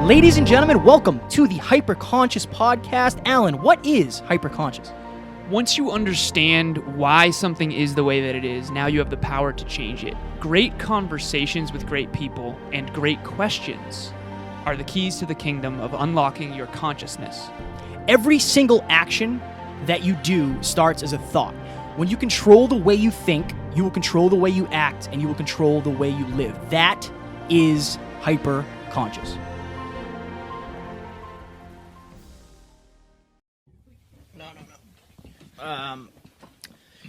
Ladies and gentlemen, welcome to the Hyperconscious Podcast. Alan, what is hyperconscious? Once you understand why something is the way that it is, now you have the power to change it. Great conversations with great people and great questions are the keys to the kingdom of unlocking your consciousness. Every single action that you do starts as a thought. When you control the way you think, you will control the way you act, and you will control the way you live. That is hyperconscious.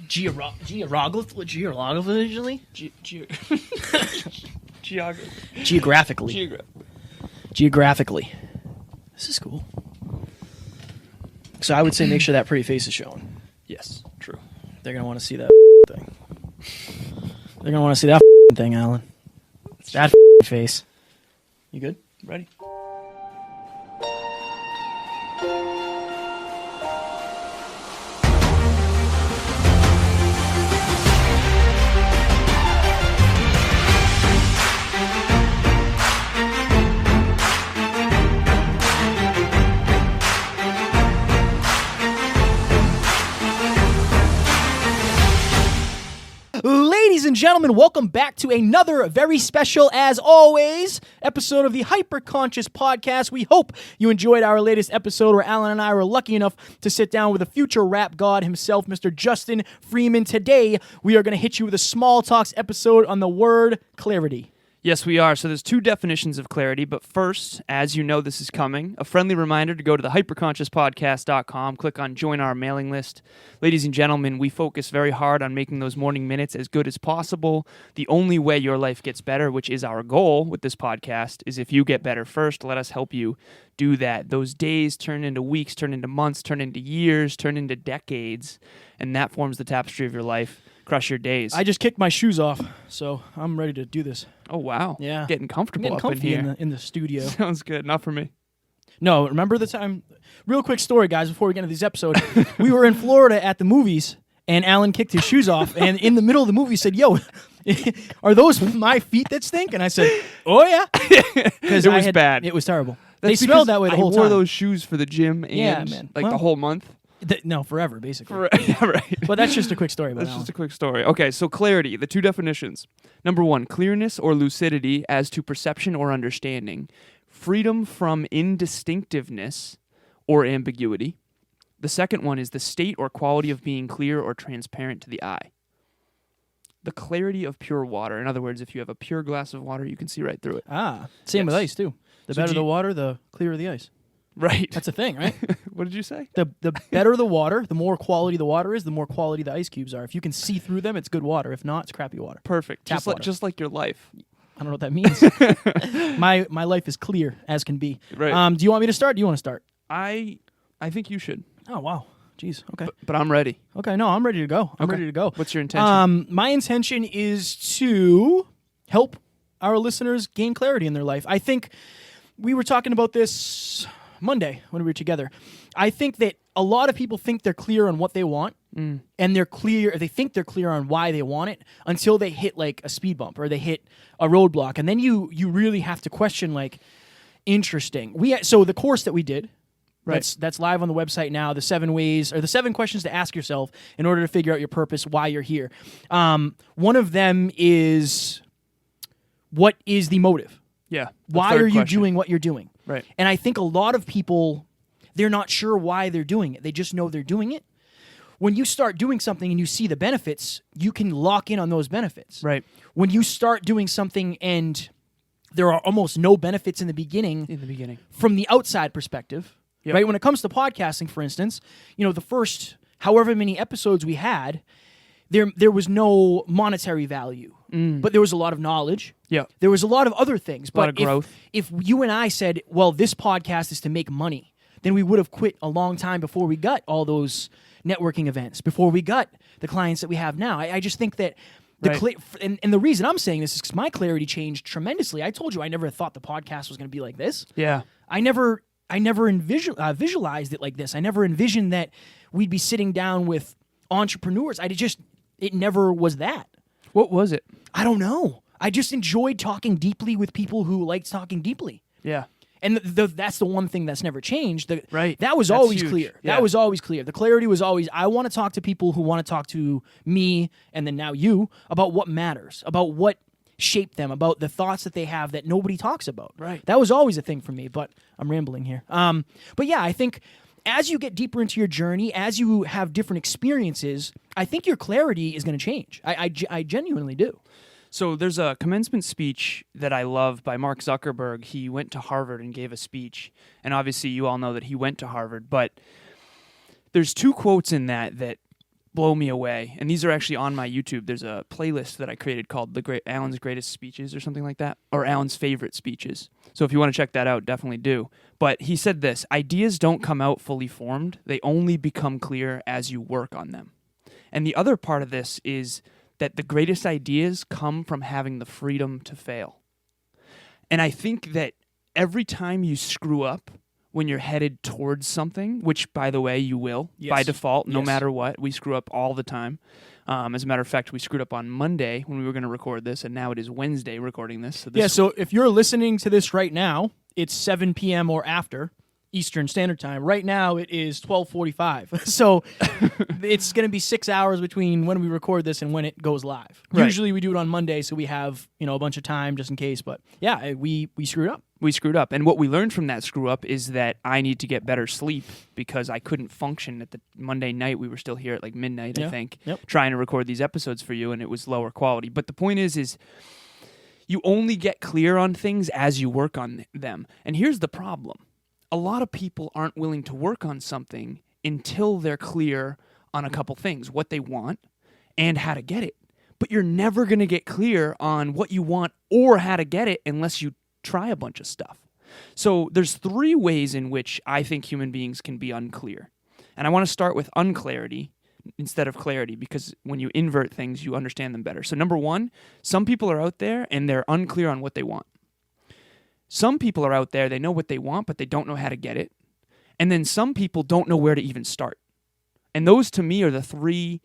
Geographically? Geographically. This is cool. So I would say make sure that pretty face is showing. Yes, true. They're going to want to see that thing. They're going to want to see that thing, Alan. That face. You good? Ready? Ladies and gentlemen, welcome back to another very special, as always, episode of the Hyperconscious Podcast. We hope you enjoyed our latest episode where Alan and I were lucky enough to sit down with a future rap god himself, Mr. Justin Freeman. Today, we are going to hit you with a small talks episode on the word clarity. Yes, we are. So there's two definitions of clarity, but first, as you know this is coming, a friendly reminder to go to the hyperconsciouspodcast.com, click on join our mailing list. Ladies and gentlemen, we focus very hard on making those morning minutes as good as possible. The only way your life gets better, which is our goal with this podcast, is if you get better first. Let us help you do that. Those days turn into weeks, turn into months, turn into years, turn into decades, and that forms the tapestry of your life. Crush your days. I just kicked my shoes off, so I'm ready to do this. Oh, wow. Yeah. Getting comfortable I'm getting up comfy in here. in the studio. Sounds good. Not for me. No, remember the time? Real quick story, guys, before we get into this episode. We were in Florida at the movies, and Alan kicked his shoes off, and in the middle of the movie said, "Yo, are those my feet that stink?" And I said, "Oh, yeah." Because it was bad. It was terrible. That's they smelled that way the whole I wore time. those shoes for the gym and the whole month. No, forever, basically. Yeah, right. But that's just a quick story about That's just a quick story. Okay, so clarity, the two definitions. Number one, clearness or lucidity as to perception or understanding. Freedom from indistinctiveness or ambiguity. The second one is the state or quality of being clear or transparent to the eye. The clarity of pure water. In other words, if you have a pure glass of water, you can see right through it. Same with ice, too. The better the water, the clearer the ice. Right. That's a thing, right? What did you say? The better the water, the more quality the water is, the more quality the ice cubes are. If you can see through them, it's good water. If not, it's crappy water. Perfect. Tap water. Just like your life. I don't know what that means. My life is clear as can be. Right. Do you want me to start? Do you want to start? I think you should. Oh, wow. Jeez. Okay. But I'm ready. Okay. No, I'm ready to go. I'm ready to go. What's your intention? My intention is to help our listeners gain clarity in their life. I think we were talking about this Monday when we were together. I think that a lot of people think they're clear on what they want, and they think they're clear on why they want it until they hit like a speed bump or they hit a roadblock, and then you really have to question like, interesting. So the course that we did, right? That's live on the website now. The 7 ways or the 7 questions to ask yourself in order to figure out your purpose, why you're here. One of them is, what is the motive? Yeah. Why are you doing what you're doing? Right. And I think a lot of people, they're not sure why they're doing it. They just know they're doing it. When you start doing something and you see the benefits, you can lock in on those benefits. Right. When you start doing something and there are almost no benefits in the beginning. From the outside perspective, right? When it comes to podcasting, for instance, the first however many episodes we had, there was no monetary value. But there was a lot of knowledge. Yeah. There was a lot of other things. A lot of growth. If you and I said, well, this podcast is to make money, then we would have quit a long time before we got all those networking events, before we got the clients that we have now. I just think that and the reason I'm saying this is because my clarity changed tremendously. I told you I never thought the podcast was going to be like this. Yeah. I never visualized it like this. I never envisioned that we'd be sitting down with entrepreneurs. It never was that. What was it? I don't know. I just enjoyed talking deeply with people who liked talking deeply. Yeah. And that's the one thing that's never changed. Right. That was That's always huge. clear. Yeah. That was always clear. The clarity was always, I want to talk to people who want to talk to me, and then now you, about what matters, about what shaped them, about the thoughts that they have that nobody talks about. Right. That was always a thing for me, but I'm rambling here. But yeah, I think as you get deeper into your journey, as you have different experiences, I think your clarity is going to change. I genuinely do. So there's a commencement speech that I love by Mark Zuckerberg. He went to Harvard and gave a speech. And obviously you all know that he went to Harvard. But there's 2 quotes in that blow me away. And these are actually on my YouTube. There's a playlist that I created called Alan's Greatest Speeches or something like that. Or Alan's Favorite Speeches. So if you want to check that out, definitely do. But he said this: ideas don't come out fully formed. They only become clear as you work on them. And the other part of this is that the greatest ideas come from having the freedom to fail. And I think that every time you screw up when you're headed towards something, which, by the way, you will, by default, no matter what, we screw up all the time. As a matter of fact, we screwed up on Monday when we were going to record this, and now it is Wednesday recording this. So if you're listening to this right now, it's 7 p.m. or after Eastern Standard Time. Right now, it is 12:45. So it's going to be 6 hours between when we record this and when it goes live. Right. Usually we do it on Monday, so we have a bunch of time just in case. But yeah, we screwed up. We screwed up. And what we learned from that screw up is that I need to get better sleep because I couldn't function at the Monday night. We were still here at like midnight, I think, trying to record these episodes for you, and it was lower quality. But the point is you only get clear on things as you work on them. And here's the problem. A lot of people aren't willing to work on something until they're clear on a couple things, what they want and how to get it. But you're never going to get clear on what you want or how to get it unless you try a bunch of stuff. So there's 3 ways in which I think human beings can be unclear. And I want to start with unclarity instead of clarity, because when you invert things, you understand them better. So number 1, some people are out there and they're unclear on what they want. Some people are out there, they know what they want, but they don't know how to get it. And then some people don't know where to even start. And those, to me, are the 3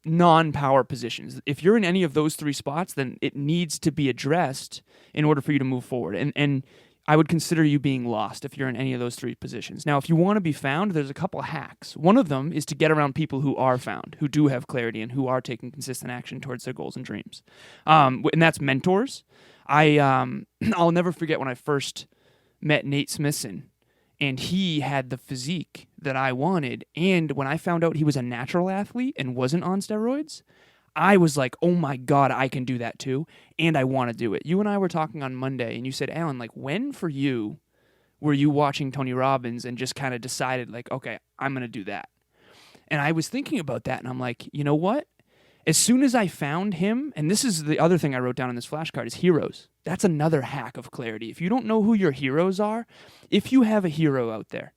non-power positions. If you're in any of those 3 spots, then it needs to be addressed in order for you to move forward. And I would consider you being lost if you're in any of those 3 positions. Now, if you want to be found, there's a couple hacks. One of them is to get around people who are found, who do have clarity, and who are taking consistent action towards their goals and dreams. And that's mentors. I'll never forget when I first met Nate Smithson, and he had the physique that I wanted. And when I found out he was a natural athlete and wasn't on steroids, I was like, oh my God, I can do that too. And I want to do it. You and I were talking on Monday, and you said, Alan, like, when for you were you watching Tony Robbins and just kind of decided, like, okay, I'm going to do that? And I was thinking about that, and I'm like, you know what? As soon as I found him, and this is the other thing I wrote down on this flashcard, is heroes. That's another hack of clarity. If you don't know who your heroes are, if you have a hero out there,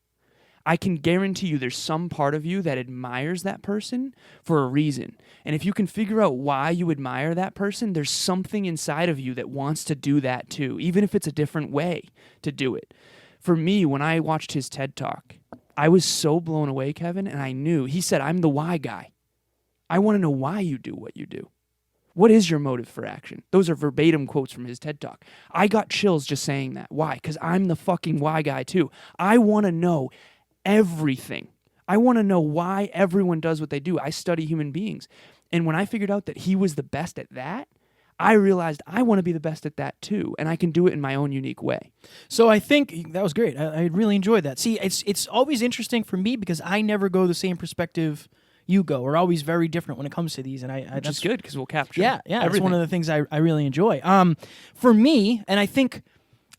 I can guarantee you there's some part of you that admires that person for a reason. And if you can figure out why you admire that person, there's something inside of you that wants to do that too, even if it's a different way to do it. For me, when I watched his TED Talk, I was so blown away, Kevin, and I knew. He said, I'm the why guy. I want to know why you do what you do. What is your motive for action? Those are verbatim quotes from his TED Talk. I got chills just saying that. Why? Because I'm the fucking why guy too. I want to know everything. I want to know why everyone does what they do. I study human beings. And when I figured out that he was the best at that, I realized I want to be the best at that too, and I can do it in my own unique way. So I think that was great. I really enjoyed that. See, it's always interesting for me because I never go the same perspective you go. We're always very different when it comes to these, and Which is good because we'll capture. Yeah, that's one of the things I really enjoy. For me, and I think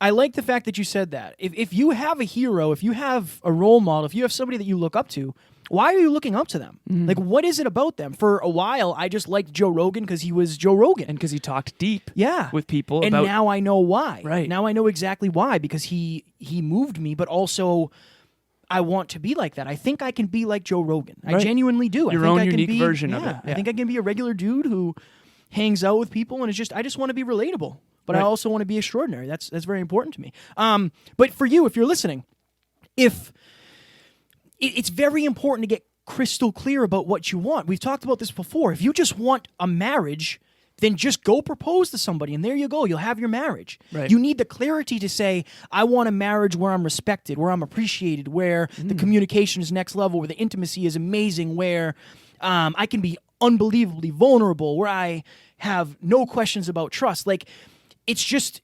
I like the fact that you said that. If you have a hero, if you have a role model, if you have somebody that you look up to, why are you looking up to them? Mm-hmm. Like, what is it about them? For a while, I just liked Joe Rogan because he was Joe Rogan. And because he talked deep with people. And now I know why. Right. Now I know exactly why, because he moved me, but also I want to be like that. I think I can be like Joe Rogan. Right. I genuinely do. Your own unique version of it. Yeah. I think I can be a regular dude who hangs out with people, and I just want to be relatable. But I also want to be extraordinary. That's very important to me. But for you, if you're listening, it's very important to get crystal clear about what you want. We've talked about this before. If you just want a marriage, then just go propose to somebody, and there you go. You'll have your marriage. Right. You need the clarity to say, I want a marriage where I'm respected, where I'm appreciated, where the communication is next level, where the intimacy is amazing, where I can be unbelievably vulnerable, where I have no questions about trust. Like, it's just,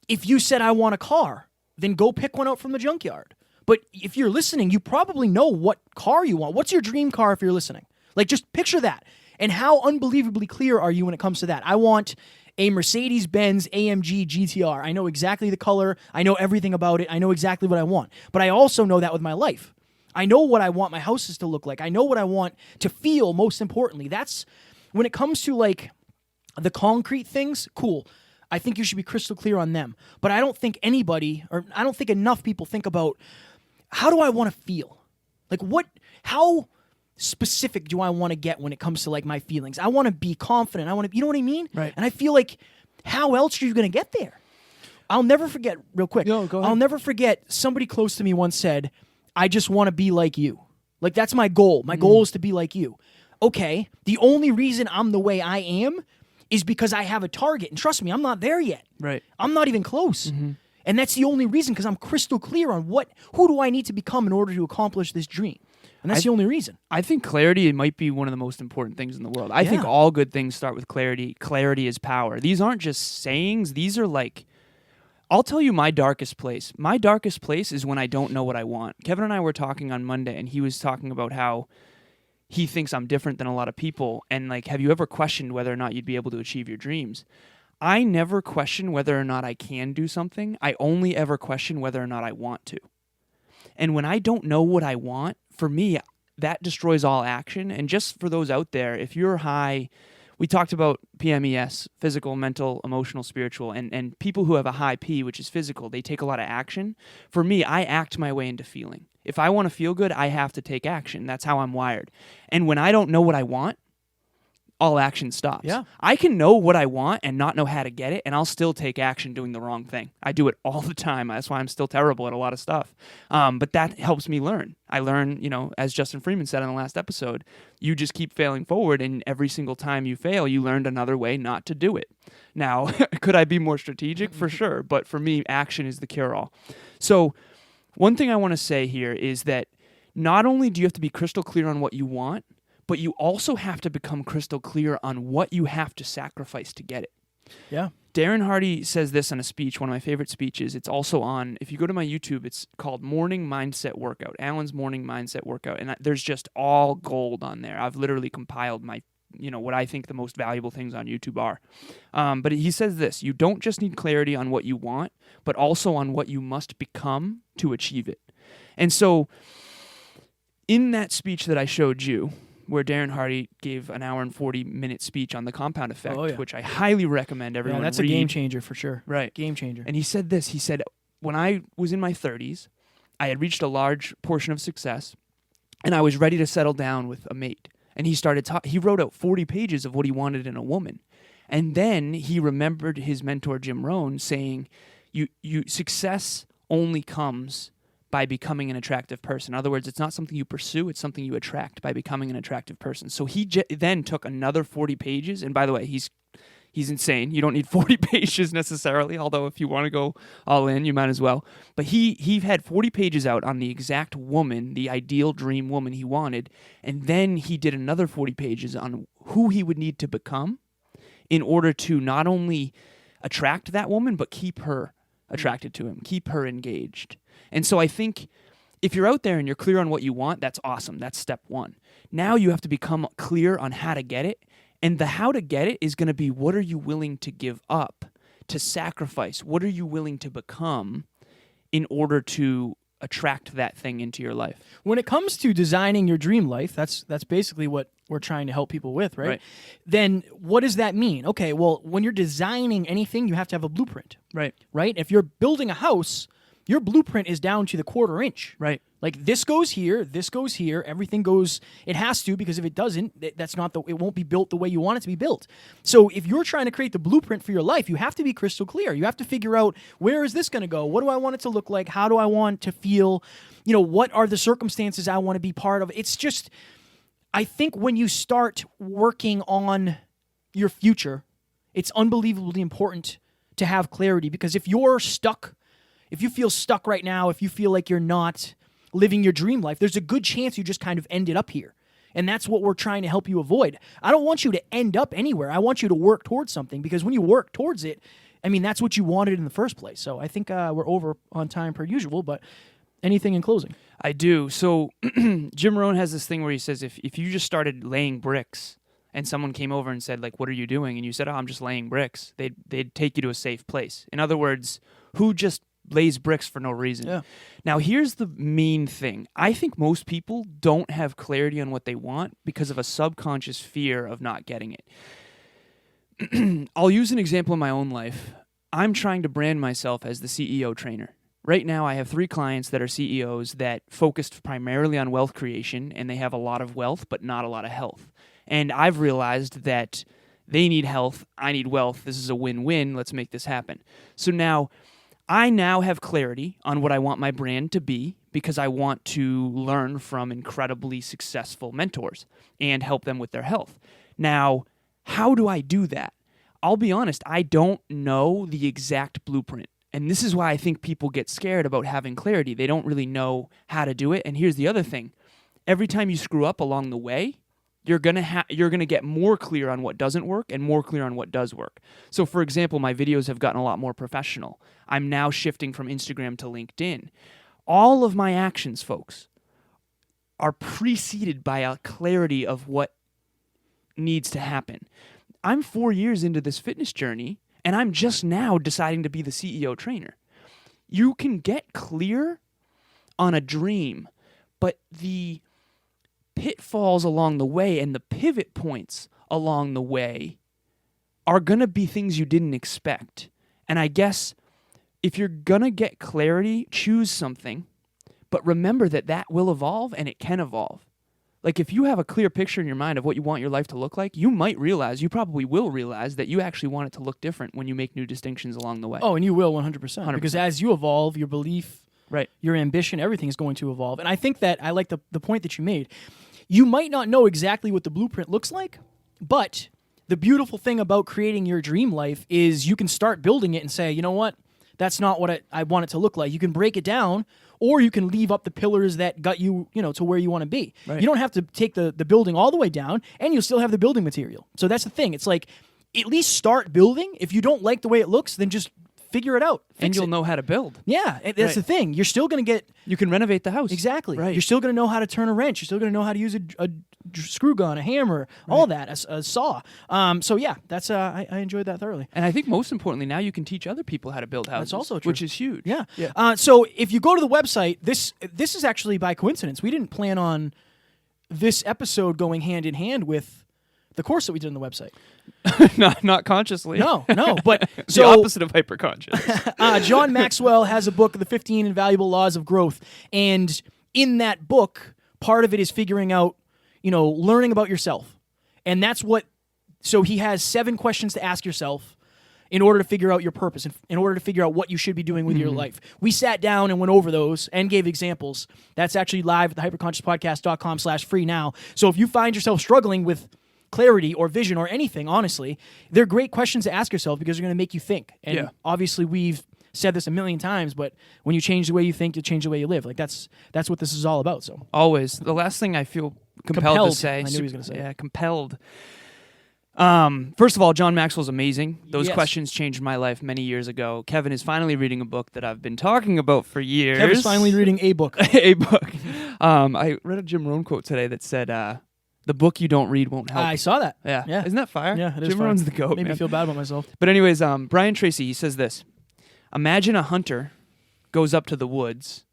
if you said, I want a car, then go pick one out from the junkyard. But if you're listening, you probably know what car you want. What's your dream car if you're listening? Like, just picture that. And how unbelievably clear are you when it comes to that? I want a Mercedes-Benz AMG GTR. I know exactly the color. I know everything about it. I know exactly what I want. But I also know that with my life. I know what I want my houses to look like. I know what I want to feel, most importantly. That's, when it comes to, like, the concrete things, cool. I think you should be crystal clear on them. But I don't think anybody, or I don't think enough people think about, how do I want to feel? Like, how specific do I want to get when it comes to, like, my feelings? I want to be confident. I want to, you know what I mean? Right. And I feel like, how else are you going to get there? I'll never forget, real quick. No, go ahead. I'll never forget, somebody close to me once said, I just want to be like you. Like, that's my goal. My goal is to be like you. Okay, the only reason I'm the way I am is because I have a target. And trust me, I'm not there yet. Right. I'm not even close. And that's the only reason, because I'm crystal clear on who do I need to become in order to accomplish this dream. And that's the only reason. I think clarity might be one of the most important things in the world. I think all good things start with clarity. Clarity is power. These aren't just sayings. These are like, I'll tell you my darkest place. My darkest place is when I don't know what I want. Kevin and I were talking on Monday, and he was talking about how he thinks I'm different than a lot of people. And, like, have you ever questioned whether or not you'd be able to achieve your dreams? I never question whether or not I can do something. I only ever question whether or not I want to. And when I don't know what I want, for me, that destroys all action. And just for those out there, if you're high, we talked about PMES, physical, mental, emotional, spiritual, and people who have a high P, which is physical, they take a lot of action. For me, I act my way into feeling. If I want to feel good, I have to take action. That's how I'm wired. And when I don't know what I want, all action stops. Yeah. I can know what I want and not know how to get it, and I'll still take action doing the wrong thing. I do it all the time. That's why I'm still terrible at a lot of stuff. But that helps me learn. I learn, as Justin Freeman said in the last episode, you just keep failing forward, and every single time you fail, you learned another way not to do it. Now, could I be more strategic? For sure. But for me, action is the cure-all. So one thing I want to say here is that not only do you have to be crystal clear on what you want, but you also have to become crystal clear on what you have to sacrifice to get it. Yeah. Darren Hardy says this in a speech, one of my favorite speeches. It's also on, if you go to my YouTube, it's called Morning Mindset Workout, Alan's Morning Mindset Workout. And there's just all gold on there. I've literally compiled my, what I think the most valuable things on YouTube are. But he says this, you don't just need clarity on what you want, but also on what you must become to achieve it. And so in that speech that I showed you, where Darren Hardy gave an hour and 40-minute speech on the compound effect, which I highly recommend everyone read. That's a game changer for sure. Right. Game changer. And he said this. He said, when I was in my 30s, I had reached a large portion of success, and I was ready to settle down with a mate. And he started he wrote out 40 pages of what he wanted in a woman. And then he remembered his mentor, Jim Rohn, saying, success only comes by becoming an attractive person. In other words, it's not something you pursue, it's something you attract by becoming an attractive person. So he then took another 40 pages, and by the way, he's insane. You don't need 40 pages necessarily, although if you want to go all in, you might as well. But he had 40 pages out on the exact woman, the ideal dream woman he wanted, and then he did another 40 pages on who he would need to become in order to not only attract that woman, but keep her attracted to him, keep her engaged. And so I think if you're out there and you're clear on what you want, that's awesome. That's step one. Now you have to become clear on how to get it. And the how to get it is going to be, what are you willing to give up, to sacrifice? What are you willing to become in order to attract that thing into your life? When it comes to designing your dream life, that's basically what we're trying to help people with, right? Then what does that mean? Okay, well, when you're designing anything, you have to have a blueprint. Right. If you're building a house, your blueprint is down to the quarter inch. Right. Like, this goes here, everything goes, it has to, because if it doesn't, it won't be built the way you want it to be built. So if you're trying to create the blueprint for your life, you have to be crystal clear. You have to figure out, where is this going to go? What do I want it to look like? How do I want to feel? What are the circumstances I want to be part of? It's just, I think when you start working on your future, it's unbelievably important to have clarity, because if you're stuck, if you feel stuck right now, if you feel like you're not living your dream life, there's a good chance you just kind of ended up here. And that's what we're trying to help you avoid. I don't want you to end up anywhere. I want you to work towards something, because when you work towards it, I mean, that's what you wanted in the first place. So I think we're over on time per usual, but anything in closing? I do. So Jim Rohn has this thing where he says if you just started laying bricks and someone came over and said, like, what are you doing? And you said, oh, I'm just laying bricks. They'd take you to a safe place. In other words, who just lays bricks for no reason? Yeah. Now, here's the main thing. I think most people don't have clarity on what they want because of a subconscious fear of not getting it. I'll use an example in my own life. I'm trying to brand myself as the CEO trainer. Right now, I have 3 clients that are CEOs that focused primarily on wealth creation, and they have a lot of wealth, but not a lot of health. And I've realized that they need health, I need wealth. This is a win-win. Let's make this happen. So now, I now have clarity on what I want my brand to be, because I want to learn from incredibly successful mentors and help them with their health. Now, how do I do that? I'll be honest, I don't know the exact blueprint. And this is why I think people get scared about having clarity. They don't really know how to do it. And here's the other thing. Every time you screw up along the way, you're gonna get more clear on what doesn't work and more clear on what does work. So, for example, my videos have gotten a lot more professional. I'm now shifting from Instagram to LinkedIn. All of my actions, folks, are preceded by a clarity of what needs to happen. I'm 4 years into this fitness journey, and I'm just now deciding to be the CEO trainer. You can get clear on a dream, but the pitfalls along the way and the pivot points along the way are going to be things you didn't expect. And I guess if you're going to get clarity, choose something, but remember that will evolve, and it can evolve. Like, if you have a clear picture in your mind of what you want your life to look like, you probably will realize that you actually want it to look different when you make new distinctions along the way. Oh, and you will 100%. Because as you evolve, your belief, right, your ambition, everything is going to evolve. And I think that I like the point that you made. You might not know exactly what the blueprint looks like, but the beautiful thing about creating your dream life is you can start building it and say, you know what? That's not what I want it to look like. You can break it down, or you can leave up the pillars that got you, to where you want to be. Right. You don't have to take the building all the way down, and you'll still have the building material. So that's the thing. It's like, at least start building. If you don't like the way it looks, then just figure it out. And you'll know how to build. Yeah, that's the thing. You're still going to get... You can renovate the house. Exactly. Right. You're still going to know how to turn a wrench. You're still going to know how to use a screw gun, a hammer, all that, a saw. So yeah, that's I enjoyed that thoroughly. And I think most importantly, now you can teach other people how to build houses. That's also true. Which is huge. Yeah. So if you go to the website, this is actually by coincidence. We didn't plan on this episode going hand in hand with the course that we did on the website. not consciously. No. But it's the opposite of hyperconscious. John Maxwell has a book, The 15 Invaluable Laws of Growth, and in that book, part of it is figuring out, learning about yourself, and that's what. So he has 7 questions to ask yourself in order to figure out your purpose, in order to figure out what you should be doing with your life. We sat down and went over those and gave examples. That's actually live at the hyperconsciouspodcast.com/free now. So if you find yourself struggling with clarity or vision or anything, honestly, they're great questions to ask yourself because they're going to make you think. And obviously we've said this a million times, but when you change the way you think, you change the way you live. Like that's what this is all about. So always. The last thing I feel compelled to say. I knew he was going to say. Yeah, compelled. First of all, John Maxwell's amazing. Those questions changed my life many years ago. Kevin is finally reading a book that I've been talking about for years. Kevin's finally reading a book. A book. I read a Jim Rohn quote today that said, the book you don't read won't help. I saw that. Yeah. Isn't that fire? Yeah, it is Jim fire. Rohn's the goat, Made me feel bad about myself. But anyways, Brian Tracy, he says this. Imagine a hunter goes up to the woods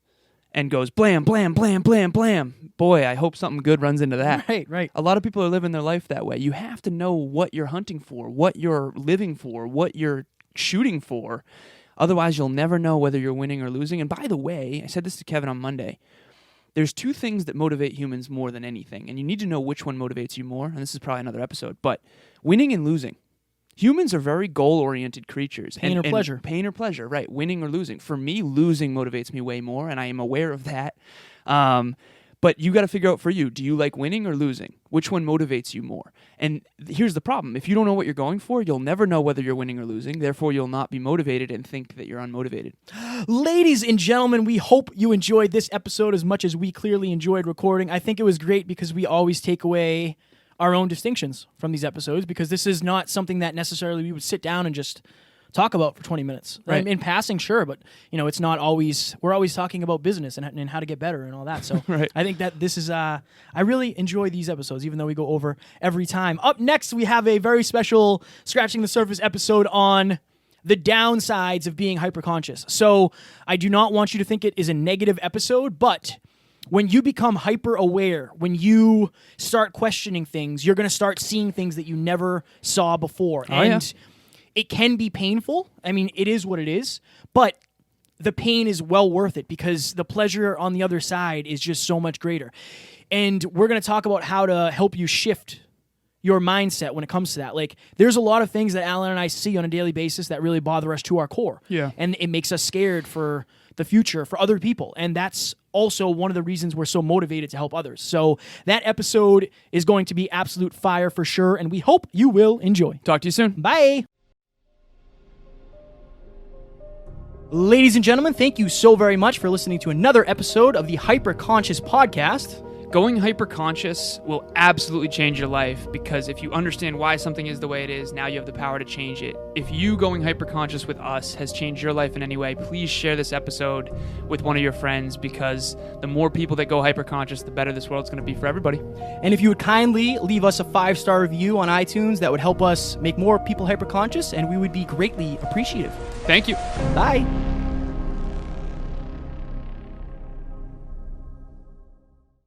and goes blam, blam, blam, blam, blam. Boy, I hope something good runs into that. Right. A lot of people are living their life that way. You have to know what you're hunting for, what you're living for, what you're shooting for. Otherwise, you'll never know whether you're winning or losing. And by the way, I said this to Kevin on Monday. There's 2 things that motivate humans more than anything, and you need to know which one motivates you more, and this is probably another episode, but winning and losing. Humans are very goal-oriented creatures. Pain or pleasure. Pain or pleasure, right. Winning or losing. For me, losing motivates me way more, and I am aware of that. But you got to figure out for you, do you like winning or losing? Which one motivates you more? And here's the problem. If you don't know what you're going for, you'll never know whether you're winning or losing. Therefore, you'll not be motivated and think that you're unmotivated. Ladies and gentlemen, we hope you enjoyed this episode as much as we clearly enjoyed recording. I think it was great because we always take away our own distinctions from these episodes, because this is not something that necessarily we would sit down and just talk about for 20 minutes. Right. In passing, sure, but it's not always, we're always talking about business and how to get better and all that. So Right. I think that this is, I really enjoy these episodes, even though we go over every time. Up next, we have a very special Scratching the Surface episode on the downsides of being hyperconscious. So I do not want you to think it is a negative episode, but when you become hyper aware, when you start questioning things, you're going to start seeing things that you never saw before. And it can be painful. I mean, it is what it is, but the pain is well worth it because the pleasure on the other side is just so much greater. And we're going to talk about how to help you shift your mindset when it comes to that. Like, there's a lot of things that Alan and I see on a daily basis that really bother us to our core. Yeah. And it makes us scared for the future, for other people. And that's also one of the reasons we're so motivated to help others. So that episode is going to be absolute fire for sure, and we hope you will enjoy. Talk to you soon. Bye. Ladies and gentlemen, thank you so very much for listening to another episode of the Hyperconscious Podcast. Going hyperconscious will absolutely change your life, because if you understand why something is the way it is, now you have the power to change it. If you going hyperconscious with us has changed your life in any way, please share this episode with one of your friends, because the more people that go hyperconscious, the better this world's going to be for everybody. And if you would kindly leave us a 5-star review on iTunes, that would help us make more people hyperconscious, and we would be greatly appreciative. Thank you. Bye.